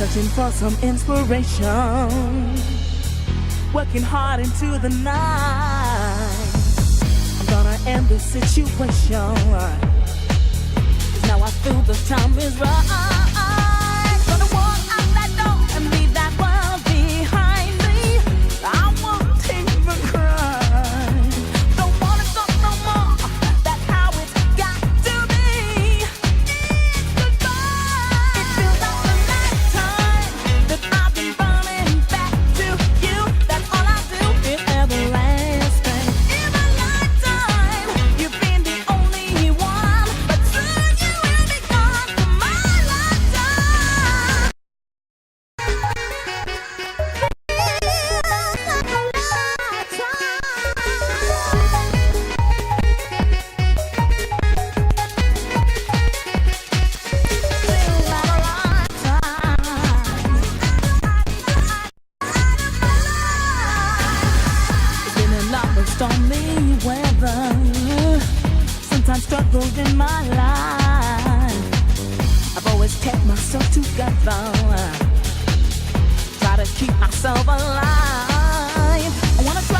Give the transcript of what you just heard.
searching for some inspiration, working hard into the night. I'm gonna end this situation. Now I feel the time is right. Gonna walk out that door and leave that world behind me. I won't even cry. Don't wanna talk no more. That's how it's got to be. Goodbye. It feels like a lifetime that I've been running back to you. That's all I do is everlasting. In my lifetime, you've been the only one, but soon you will be gone from my lifetime. It's been a lot of stormy weather, sometimes struggles in my life. I've always kept myself together, try to keep myself alive. I wanna try